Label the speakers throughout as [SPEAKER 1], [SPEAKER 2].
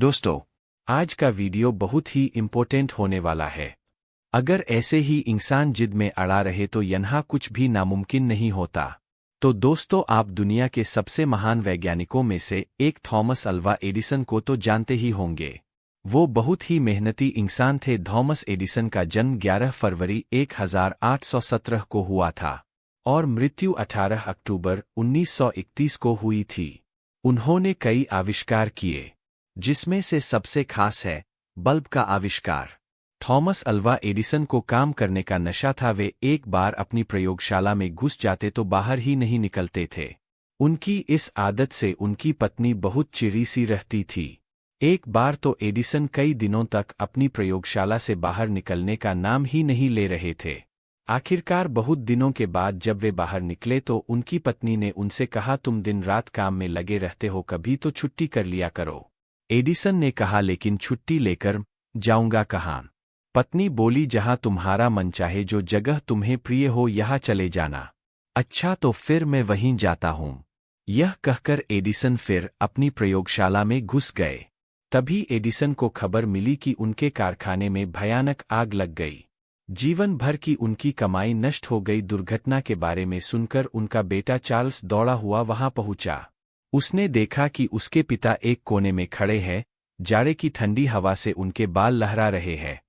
[SPEAKER 1] दोस्तों, आज का वीडियो बहुत ही इम्पोर्टेंट होने वाला है। अगर ऐसे ही इंसान जिद में अड़ा रहे तो यहाँ कुछ भी नामुमकिन नहीं होता। तो दोस्तों, आप दुनिया के सबसे महान वैज्ञानिकों में से एक थॉमस अल्वा एडिसन को तो जानते ही होंगे। वो बहुत ही मेहनती इंसान थे। थॉमस एडिसन का जन्म 11 फरवरी 1817 को हुआ था और मृत्यु 18 अक्टूबर 1931 को हुई थी। उन्होंने कई आविष्कार किए, जिसमें से सबसे खास है बल्ब का आविष्कार। थॉमस अल्वा एडिसन को काम करने का नशा था। वे एक बार अपनी प्रयोगशाला में घुस जाते तो बाहर ही नहीं निकलते थे। उनकी इस आदत से उनकी पत्नी बहुत चिढ़ी सी रहती थी। एक बार तो एडिसन कई दिनों तक अपनी प्रयोगशाला से बाहर निकलने का नाम ही नहीं ले रहे थे। आखिरकार बहुत दिनों के बाद जब वे बाहर निकले तो उनकी पत्नी ने उनसे कहा, तुम दिन रात काम में लगे रहते हो, कभी तो छुट्टी कर लिया करो। एडिसन ने कहा, लेकिन छुट्टी लेकर जाऊंगा कहाँ? पत्नी बोली, जहां तुम्हारा मन चाहे, जो जगह तुम्हें प्रिय हो, यहाँ चले जाना। अच्छा, तो फिर मैं वहीं जाता हूँ। यह कहकर एडिसन फिर अपनी प्रयोगशाला में घुस गए। तभी एडिसन को खबर मिली कि उनके कारखाने में भयानक आग लग गई। जीवन भर की उनकी कमाई नष्ट हो गई। दुर्घटना के बारे में सुनकर उनका बेटा चार्ल्स दौड़ा हुआ वहां पहुंचा। उसने देखा कि उसके पिता एक कोने में खड़े हैं, जाड़े की ठंडी हवा से उनके बाल लहरा रहे हैं।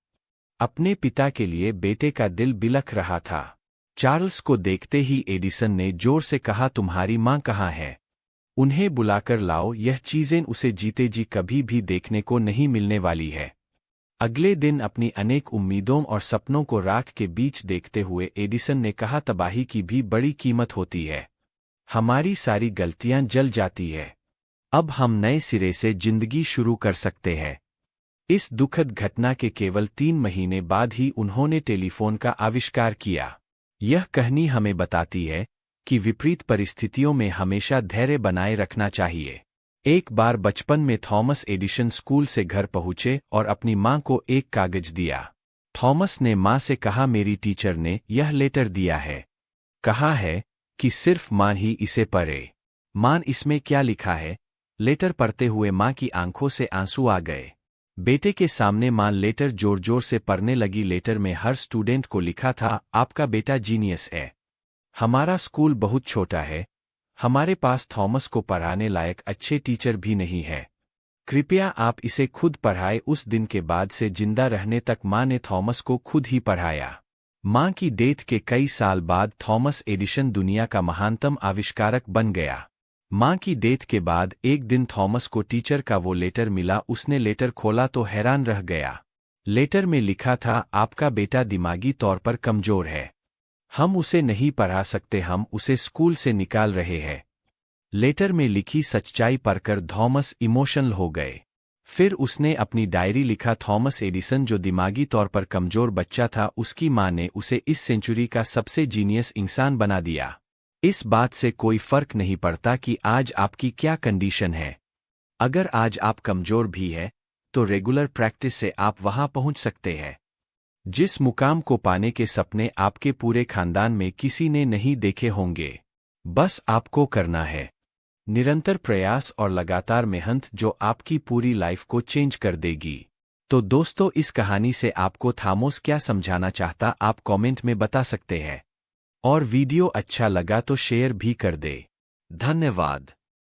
[SPEAKER 1] अपने पिता के लिए बेटे का दिल बिलख रहा था। चार्ल्स को देखते ही एडिसन ने जोर से कहा, तुम्हारी मां कहाँ है? उन्हें बुलाकर लाओ। यह चीजें उसे जीते जी कभी भी देखने को नहीं मिलने वाली है। अगले दिन अपनी अनेक उम्मीदों और सपनों को राख के बीच देखते हुए एडिसन ने कहा, तबाही की भी बड़ी कीमत होती है। हमारी सारी गलतियां जल जाती है। अब हम नए सिरे से जिंदगी शुरू कर सकते हैं। इस दुखद घटना के केवल 3 महीने बाद ही उन्होंने टेलीफोन का आविष्कार किया। यह कहानी हमें बताती है कि विपरीत परिस्थितियों में हमेशा धैर्य बनाए रखना चाहिए। एक बार बचपन में थॉमस एडिसन स्कूल से घर पहुंचे और अपनी मां को एक कागज दिया। थॉमस ने मां से कहा, मेरी टीचर ने यह लेटर दिया है। कहा है कि सिर्फ मां ही इसे पढ़े। मां, इसमें क्या लिखा है? लेटर पढ़ते हुए मां की आंखों से आंसू आ गए। बेटे के सामने मां लेटर जोर जोर से पढ़ने लगी। लेटर में हर स्टूडेंट को लिखा था, आपका बेटा जीनियस है। हमारा स्कूल बहुत छोटा है। हमारे पास थॉमस को पढ़ाने लायक अच्छे टीचर भी नहीं है। कृपया आप इसे खुद पढ़ाए। उस दिन के बाद से जिंदा रहने तक मां ने थॉमस को खुद ही पढ़ाया। मां की डेथ के कई साल बाद थॉमस एडिसन दुनिया का महानतम आविष्कारक बन गया। मां की डेथ के बाद एक दिन थॉमस को टीचर का वो लेटर मिला। उसने लेटर खोला तो हैरान रह गया। लेटर में लिखा था, आपका बेटा दिमागी तौर पर कमजोर है। हम उसे नहीं पढ़ा सकते, हम उसे स्कूल से निकाल रहे हैं। लेटर में लिखी सच्चाई पढ़कर थॉमस इमोशनल हो गए। फिर उसने अपनी डायरी लिखा, थॉमस एडिसन जो दिमागी तौर पर कमजोर बच्चा था, उसकी मां ने उसे इस सेंचुरी का सबसे जीनियस इंसान बना दिया। इस बात से कोई फर्क नहीं पड़ता कि आज आपकी क्या कंडीशन है। अगर आज आप कमजोर भी है तो रेगुलर प्रैक्टिस से आप वहां पहुंच सकते हैं। जिस मुकाम को पाने के सपने आपके पूरे खानदान में किसी ने नहीं देखे होंगे, बस आपको करना है। निरंतर प्रयास और लगातार मेहनत जो आपकी पूरी लाइफ को चेंज कर देगी। तो दोस्तों, इस कहानी से आपको थॉमस क्या समझाना चाहता, आप कमेंट में बता सकते हैं। और वीडियो अच्छा लगा तो शेयर भी कर दे। धन्यवाद।